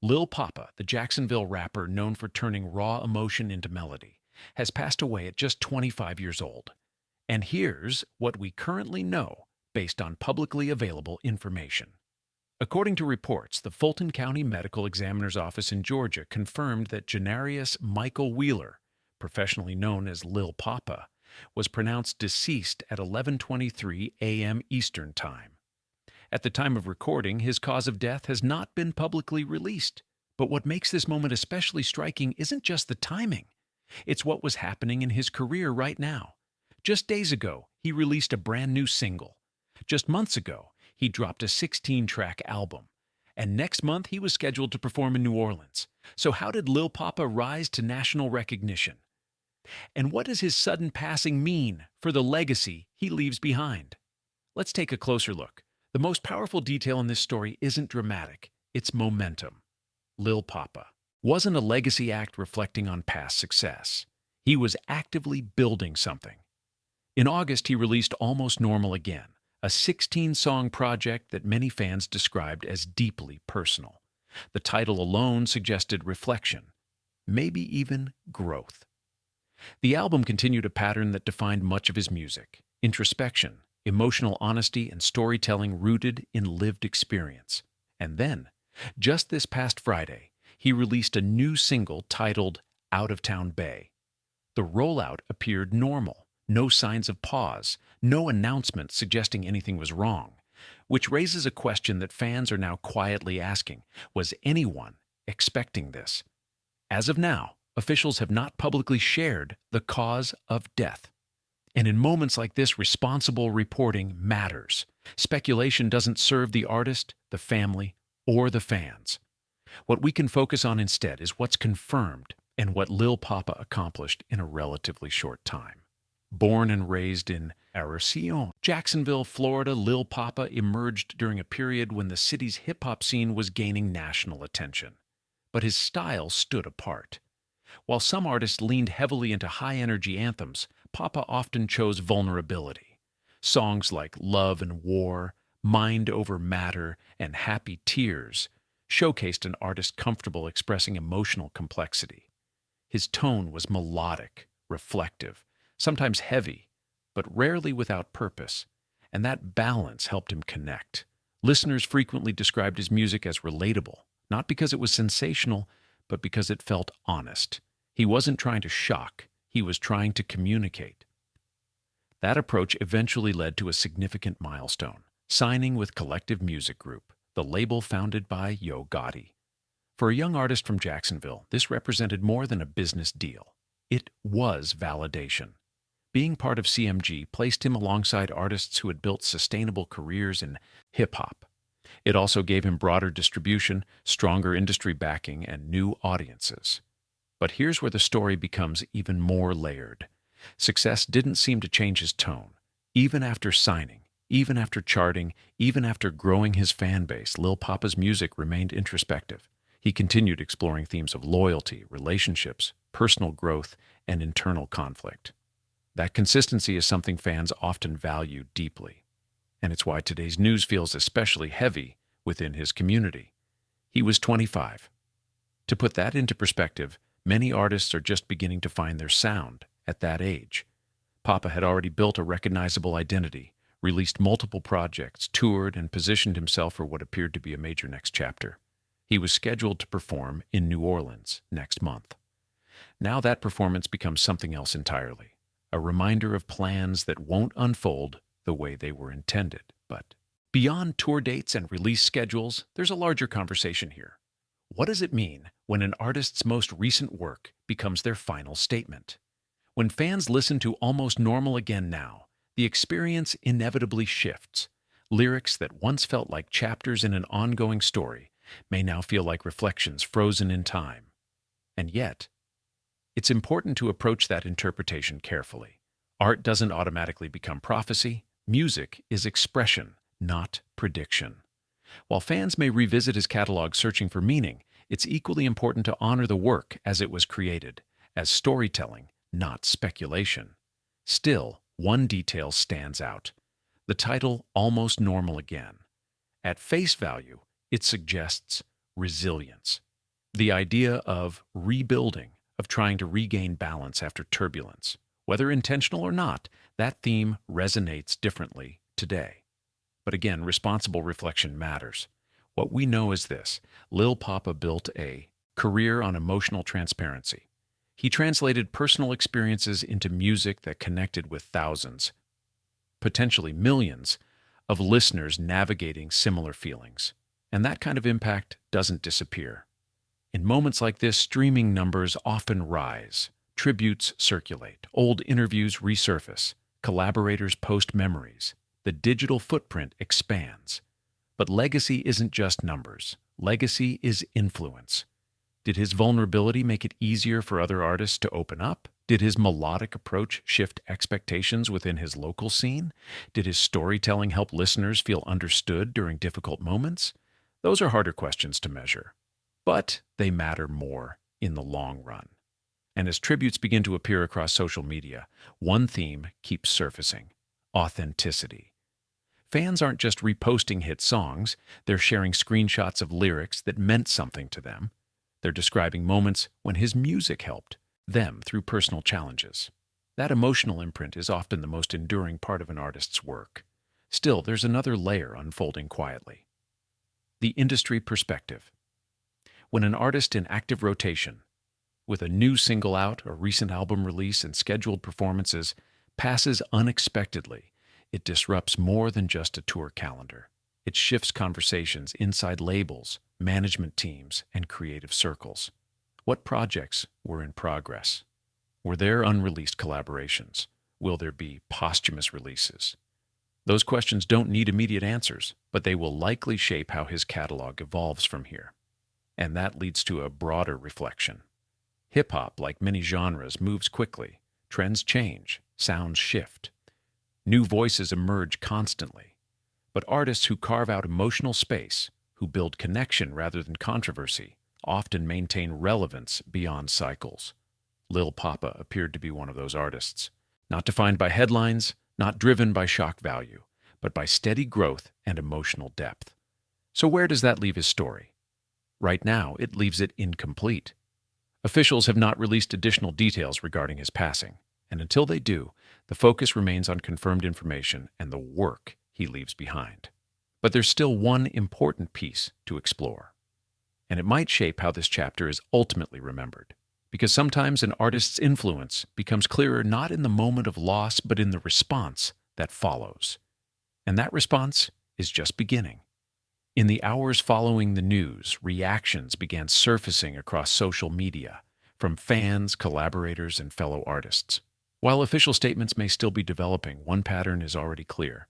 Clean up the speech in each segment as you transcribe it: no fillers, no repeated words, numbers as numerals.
Lil Poppa, the Jacksonville rapper known for turning raw emotion into melody, has passed away at just 25 years old. And here's what we currently know based on publicly available information. According to reports, the Fulton County Medical Examiner's Office in Georgia confirmed that Janarious Mykel Wheeler, professionally known as Lil Poppa, was pronounced deceased at 11:23 a.m. Eastern Time. At the time of recording, his cause of death has not been publicly released. But what makes this moment especially striking isn't just the timing. It's what was happening in his career right now. Just days ago, he released a brand new single. Just months ago, he dropped a 16-track album. And next month, he was scheduled to perform in New Orleans. So how did Lil Poppa rise to national recognition? And what does his sudden passing mean for the legacy he leaves behind? Let's take a closer look. The most powerful detail in this story isn't dramatic, it's momentum. Lil Poppa wasn't a legacy act reflecting on past success. He was actively building something. In August, he released Almost Normal Again, a 16-song project that many fans described as deeply personal. The title alone suggested reflection, maybe even growth. The album continued a pattern that defined much of his music: introspection, emotional honesty, and storytelling rooted in lived experience. And then, just this past Friday, he released a new single titled Town Bae. The rollout appeared normal, no signs of pause, no announcement suggesting anything was wrong, which raises a question that fans are now quietly asking: was anyone expecting this? As of now, officials have not publicly shared the cause of death. And in moments like this, responsible reporting matters. Speculation doesn't serve the artist, the family, or the fans. What we can focus on instead is what's confirmed and what Lil Poppa accomplished in a relatively short time. Born and raised in Jacksonville, Florida, Lil Poppa emerged during a period when the city's hip-hop scene was gaining national attention. But his style stood apart. While some artists leaned heavily into high-energy anthems, Poppa often chose vulnerability. Songs like Love and War, Mind Over Matter, and Happy Tears showcased an artist comfortable expressing emotional complexity. His tone was melodic, reflective, sometimes heavy, but rarely without purpose, and that balance helped him connect. Listeners frequently described his music as relatable, not because it was sensational, but because it felt honest. He wasn't trying to shock, he was trying to communicate. That approach eventually led to a significant milestone: signing with Collective Music Group, the label founded by Gotti. For a young artist from Jacksonville, this represented more than a business deal. It was validation. Being part of CMG placed him alongside artists who had built sustainable careers in hip-hop. It also gave him broader distribution, stronger industry backing, and new audiences. But here's where the story becomes even more layered. Success didn't seem to change his tone. Even after signing, even after charting, even after growing his fan base, Lil Poppa's music remained introspective. He continued exploring themes of loyalty, relationships, personal growth, and internal conflict. That consistency is something fans often value deeply. And it's why today's news feels especially heavy within his community. He was 25. To put that into perspective, many artists are just beginning to find their sound at that age. Poppa had already built a recognizable identity, released multiple projects, toured, and positioned himself for what appeared to be a major next chapter. He was scheduled to perform in New Orleans next month. Now that performance becomes something else entirely, a reminder of plans that won't unfold the way they were intended. But beyond tour dates and release schedules, there's a larger conversation here. What does it mean when an artist's most recent work becomes their final statement? When fans listen to Almost Normal Again now, the experience inevitably shifts. Lyrics that once felt like chapters in an ongoing story may now feel like reflections frozen in time. And yet, it's important to approach that interpretation carefully. Art doesn't automatically become prophecy. Music is expression, not prediction. While fans may revisit his catalog searching for meaning, it's equally important to honor the work as it was created, as storytelling, not speculation. Still, one detail stands out: the title Almost Normal Again. At face value, it suggests resilience, The idea of rebuilding, of trying to regain balance after turbulence, whether intentional or not, that theme resonates differently today. But again, responsible reflection matters. What we know is this: Lil Poppa built a career on emotional transparency. He translated personal experiences into music that connected with thousands, potentially millions, of listeners navigating similar feelings. And that kind of impact doesn't disappear. In moments like this, streaming numbers often rise, tributes circulate, old interviews resurface, collaborators post memories. The digital footprint expands. But legacy isn't just numbers. Legacy is influence. Did his vulnerability make it easier for other artists to open up? Did his melodic approach shift expectations within his local scene? Did his storytelling help listeners feel understood during difficult moments? Those are harder questions to measure, but they matter more in the long run. And as tributes begin to appear across social media, one theme keeps surfacing: authenticity. Fans aren't just reposting hit songs, they're sharing screenshots of lyrics that meant something to them. They're describing moments when his music helped them through personal challenges. That emotional imprint is often the most enduring part of an artist's work. Still, there's another layer unfolding quietly: the industry perspective. When an artist in active rotation, with a new single out, a recent album release, and scheduled performances, passes unexpectedly, it disrupts more than just a tour calendar. It shifts conversations inside labels, management teams, and creative circles. What projects were in progress? Were there unreleased collaborations? Will there be posthumous releases? Those questions don't need immediate answers, but they will likely shape how his catalog evolves from here. And that leads to a broader reflection. Hip-hop, like many genres, moves quickly. Trends change, sounds shift. New voices emerge constantly. But artists who carve out emotional space, who build connection rather than controversy, often maintain relevance beyond cycles. Lil Poppa appeared to be one of those artists. Not defined by headlines, not driven by shock value, but by steady growth and emotional depth. So where does that leave his story? Right now, it leaves it incomplete. Officials have not released additional details regarding his passing, and until they do, the focus remains on confirmed information and the work he leaves behind. But there's still one important piece to explore, and it might shape how this chapter is ultimately remembered. Because sometimes an artist's influence becomes clearer not in the moment of loss, but in the response that follows. And that response is just beginning. In the hours following the news, reactions began surfacing across social media from fans, collaborators, and fellow artists. While official statements may still be developing, one pattern is already clear.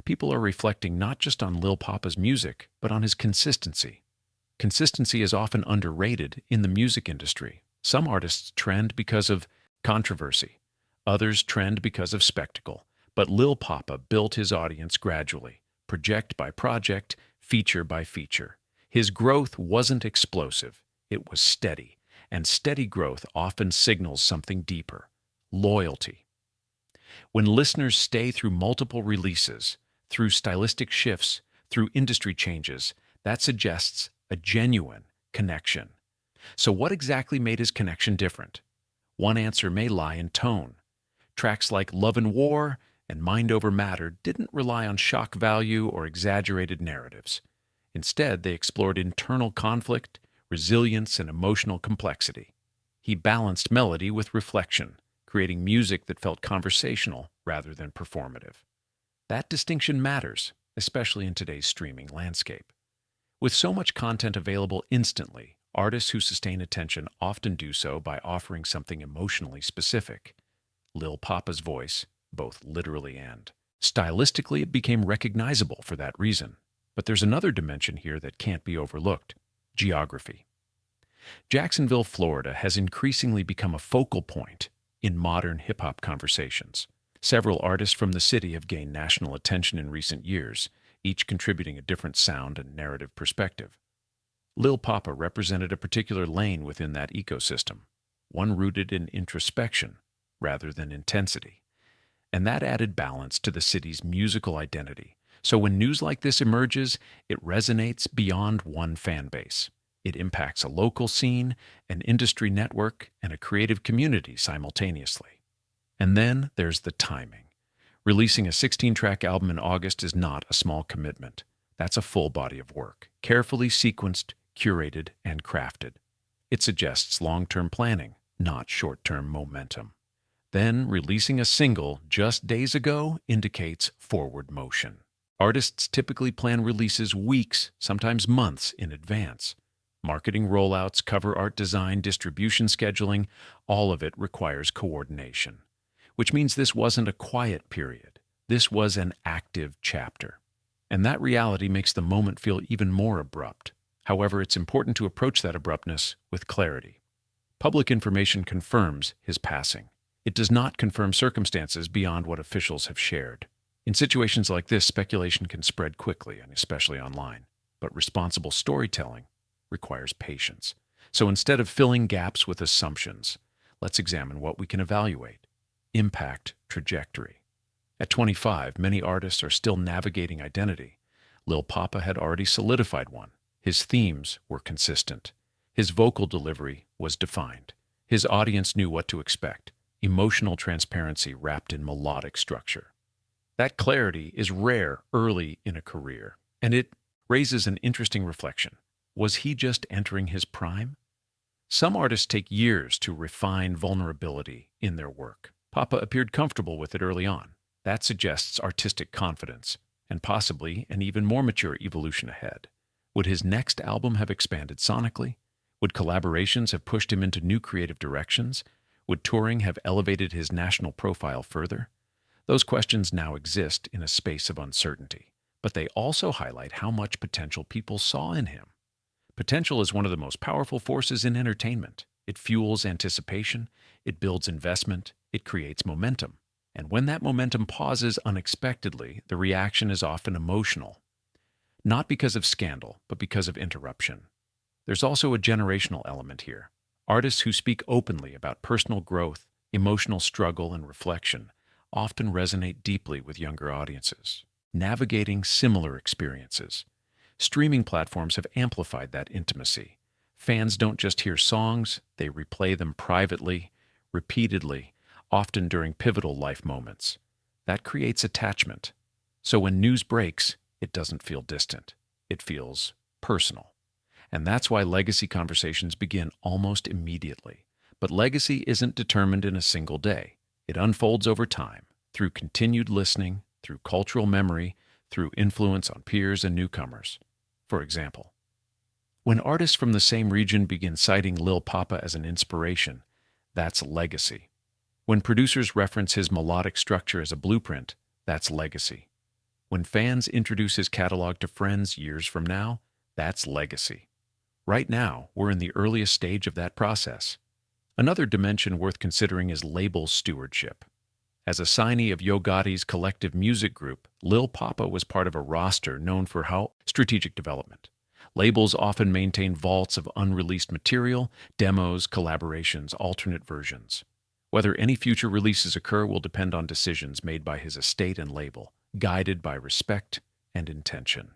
People are reflecting not just on Lil Poppa's music, but on his consistency. Consistency is often underrated in the music industry. Some artists trend because of controversy. Others trend because of spectacle. But Lil Poppa built his audience gradually, project by project, feature by feature. His growth wasn't explosive, it was steady, and steady growth often signals something deeper: loyalty. When listeners stay through multiple releases, through stylistic shifts, through industry changes, that suggests a genuine connection. So what exactly made his connection different? One answer may lie in tone. Tracks like Love and War and Mind Over Matter didn't rely on shock value or exaggerated narratives. Instead, they explored internal conflict, resilience, and emotional complexity. He balanced melody with reflection, creating music that felt conversational rather than performative. That distinction matters, especially in today's streaming landscape. With so much content available instantly, artists who sustain attention often do so by offering something emotionally specific. Lil Poppa's voice, both literally and stylistically, it became recognizable for that reason. But there's another dimension here that can't be overlooked: geography. Jacksonville, Florida has increasingly become a focal point in modern hip-hop conversations. Several artists from the city have gained national attention in recent years, each contributing a different sound and narrative perspective. Lil Poppa represented a particular lane within that ecosystem, one rooted in introspection rather than intensity. And that added balance to the city's musical identity. So when news like this emerges, it resonates beyond one fan base. It impacts a local scene, an industry network, and a creative community simultaneously. And then there's the timing. Releasing a 16-track album in August is not a small commitment. That's a full body of work, carefully sequenced, curated, and crafted. It suggests long-term planning, not short-term momentum. Then, releasing a single just days ago indicates forward motion. Artists typically plan releases weeks, sometimes months in advance. Marketing rollouts, cover art design, distribution scheduling, all of it requires coordination. Which means this wasn't a quiet period. This was an active chapter. And that reality makes the moment feel even more abrupt. However, it's important to approach that abruptness with clarity. Public information confirms his passing. It does not confirm circumstances beyond what officials have shared. In situations like this, speculation can spread quickly, and especially online. But responsible storytelling requires patience. So instead of filling gaps with assumptions, let's examine what we can evaluate. Impact trajectory. At 25, many artists are still navigating identity. Lil Poppa had already solidified one. His themes were consistent. His vocal delivery was defined. His audience knew what to expect. Emotional transparency wrapped in melodic structure. That clarity is rare early in a career, and it raises an interesting reflection. Was he just entering his prime? Some artists take years to refine vulnerability in their work. Poppa appeared comfortable with it early on. That suggests artistic confidence, and possibly an even more mature evolution ahead. Would his next album have expanded sonically? Would collaborations have pushed him into new creative directions? Would touring have elevated his national profile further? Those questions now exist in a space of uncertainty, but they also highlight how much potential people saw in him. Potential is one of the most powerful forces in entertainment. It fuels anticipation, it builds investment, it creates momentum. And when that momentum pauses unexpectedly, the reaction is often emotional. Not because of scandal, but because of interruption. There's also a generational element here. Artists who speak openly about personal growth, emotional struggle, and reflection often resonate deeply with younger audiences, navigating similar experiences. Streaming platforms have amplified that intimacy. Fans don't just hear songs, they replay them privately, repeatedly, often during pivotal life moments. That creates attachment. So when news breaks, it doesn't feel distant. It feels personal. And that's why legacy conversations begin almost immediately. But legacy isn't determined in a single day. It unfolds over time, through continued listening, through cultural memory, through influence on peers and newcomers. For example, when artists from the same region begin citing Lil Poppa as an inspiration, that's legacy. When producers reference his melodic structure as a blueprint, that's legacy. When fans introduce his catalog to friends years from now, that's legacy. Right now, we're in the earliest stage of that process. Another dimension worth considering is label stewardship. As a signee of Gotti's collective music group, Lil Poppa was part of a roster known for strategic development. Labels often maintain vaults of unreleased material, demos, collaborations, alternate versions. Whether any future releases occur will depend on decisions made by his estate and label, guided by respect and intention.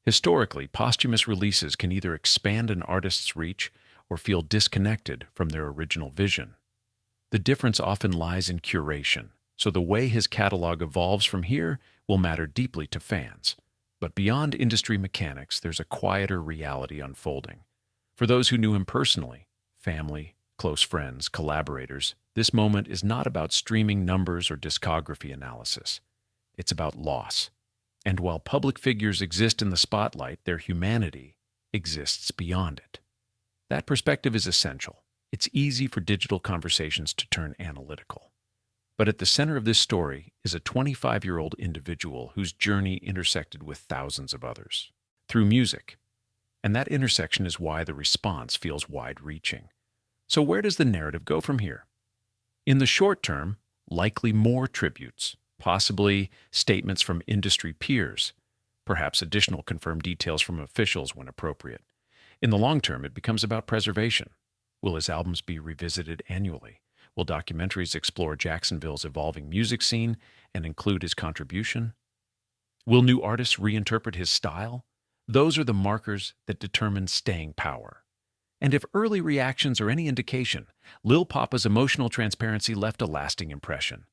Historically, posthumous releases can either expand an artist's reach or feel disconnected from their original vision. The difference often lies in curation, so the way his catalog evolves from here will matter deeply to fans. But beyond industry mechanics, there's a quieter reality unfolding. For those who knew him personally, family, close friends, collaborators, this moment is not about streaming numbers or discography analysis. It's about loss. And while public figures exist in the spotlight, their humanity exists beyond it. That perspective is essential. It's easy for digital conversations to turn analytical. But at the center of this story is a 25-year-old individual whose journey intersected with thousands of others through music. And that intersection is why the response feels wide-reaching. So where does the narrative go from here? In the short term, likely more tributes, possibly statements from industry peers, perhaps additional confirmed details from officials when appropriate. In the long term, it becomes about preservation. Will his albums be revisited annually? Will documentaries explore Jacksonville's evolving music scene and include his contribution? Will new artists reinterpret his style? Those are the markers that determine staying power. And if early reactions are any indication, Lil Poppa's emotional transparency left a lasting impression.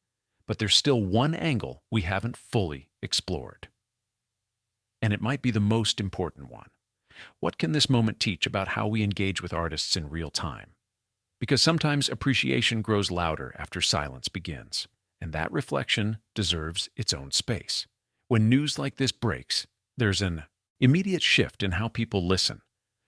But there's still one angle we haven't fully explored. And it might be the most important one. What can this moment teach about how we engage with artists in real time? Because sometimes appreciation grows louder after silence begins, and that reflection deserves its own space. When news like this breaks, there's an immediate shift in how people listen.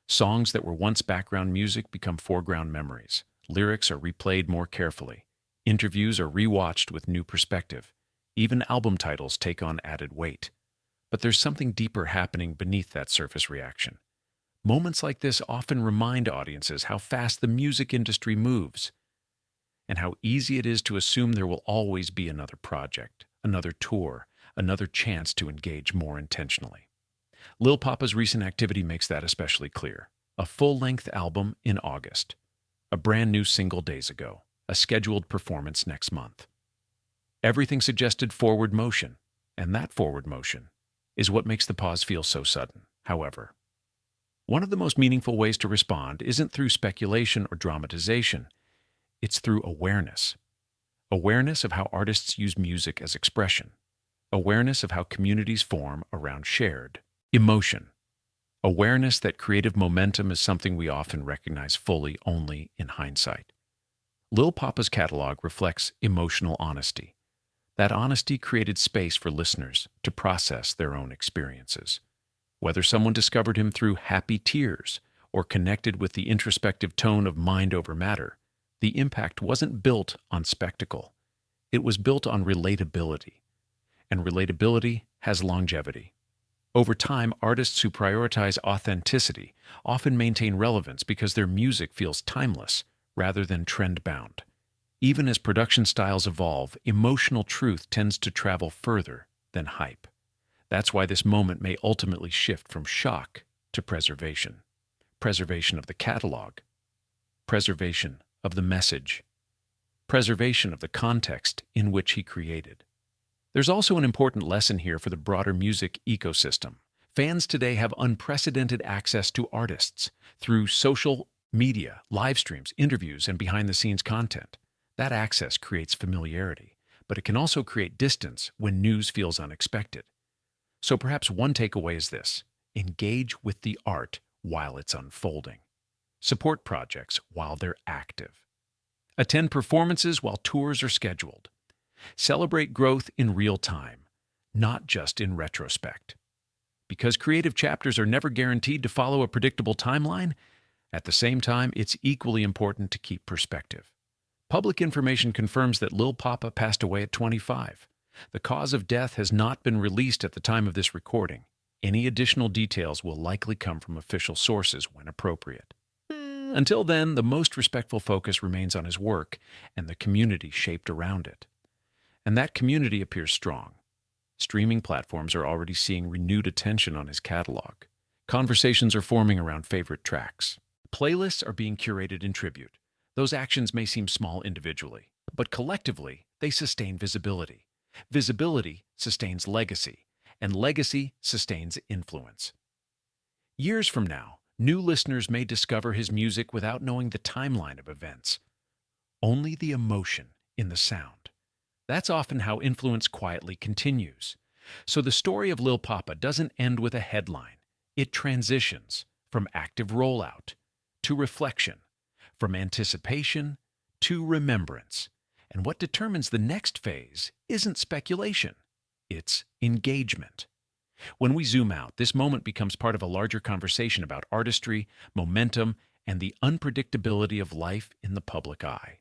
Songs that were once background music become foreground memories. Lyrics are replayed more carefully. Interviews are rewatched with new perspective. Even album titles take on added weight. But there's something deeper happening beneath that surface reaction. Moments like this often remind audiences how fast the music industry moves, and how easy it is to assume there will always be another project, another tour, another chance to engage more intentionally. Lil Poppa's recent activity makes that especially clear. A full-length album in August, a brand new single days ago, a scheduled performance next month. Everything suggested forward motion, and that forward motion is what makes the pause feel so sudden. However, one of the most meaningful ways to respond isn't through speculation or dramatization. It's through awareness. Awareness of how artists use music as expression. Awareness of how communities form around shared emotion. Awareness that creative momentum is something we often recognize fully only in hindsight. Lil Poppa's catalog reflects emotional honesty. That honesty created space for listeners to process their own experiences. Whether someone discovered him through happy tears or connected with the introspective tone of Mind Over Matter, the impact wasn't built on spectacle. It was built on relatability. And relatability has longevity. Over time, artists who prioritize authenticity often maintain relevance because their music feels timeless rather than trend-bound. Even as production styles evolve, emotional truth tends to travel further than hype. That's why this moment may ultimately shift from shock to preservation. Preservation of the catalog. Preservation of the message. Preservation of the context in which he created. There's also an important lesson here for the broader music ecosystem. Fans today have unprecedented access to artists through social media, live streams, interviews, and behind-the-scenes content. That access creates familiarity, but it can also create distance when news feels unexpected. So perhaps one takeaway is this: engage with the art while it's unfolding. Support projects while they're active. Attend performances while tours are scheduled. Celebrate growth in real time, not just in retrospect. Because creative chapters are never guaranteed to follow a predictable timeline, at the same time, it's equally important to keep perspective. Public information confirms that Lil Poppa passed away at 25. The cause of death has not been released at the time of this recording. Any additional details will likely come from official sources when appropriate. Until then, the most respectful focus remains on his work and the community shaped around it. And that community appears strong. Streaming platforms are already seeing renewed attention on his catalog. Conversations are forming around favorite tracks. Playlists are being curated in tribute. Those actions may seem small individually, but collectively, they sustain visibility. Visibility sustains legacy, and legacy sustains influence. Years from now, new listeners may discover his music without knowing the timeline of events. Only the emotion in the sound. That's often how influence quietly continues. So the story of Lil Poppa doesn't end with a headline. It transitions from active rollout to reflection, from anticipation to remembrance. And what determines the next phase isn't speculation, it's engagement. When we zoom out, this moment becomes part of a larger conversation about artistry, momentum, and the unpredictability of life in the public eye.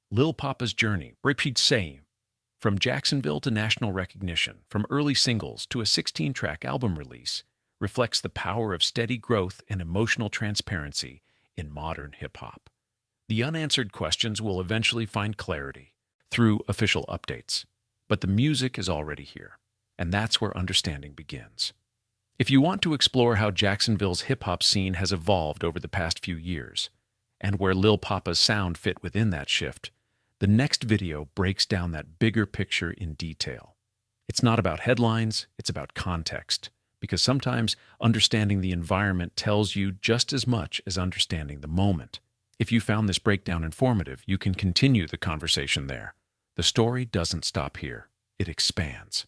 Lil Poppa's journey, repeat saying, from Jacksonville to national recognition, from early singles to a 16-track album release, reflects the power of steady growth and emotional transparency in modern hip-hop. The unanswered questions will eventually find clarity through official updates, but the music is already here, and that's where understanding begins. If you want to explore how Jacksonville's hip-hop scene has evolved over the past few years, and where Lil Poppa's sound fit within that shift, the next video breaks down that bigger picture in detail. It's not about headlines, it's about context, because sometimes understanding the environment tells you just as much as understanding the moment. If you found this breakdown informative, you can continue the conversation there. The story doesn't stop here. It expands.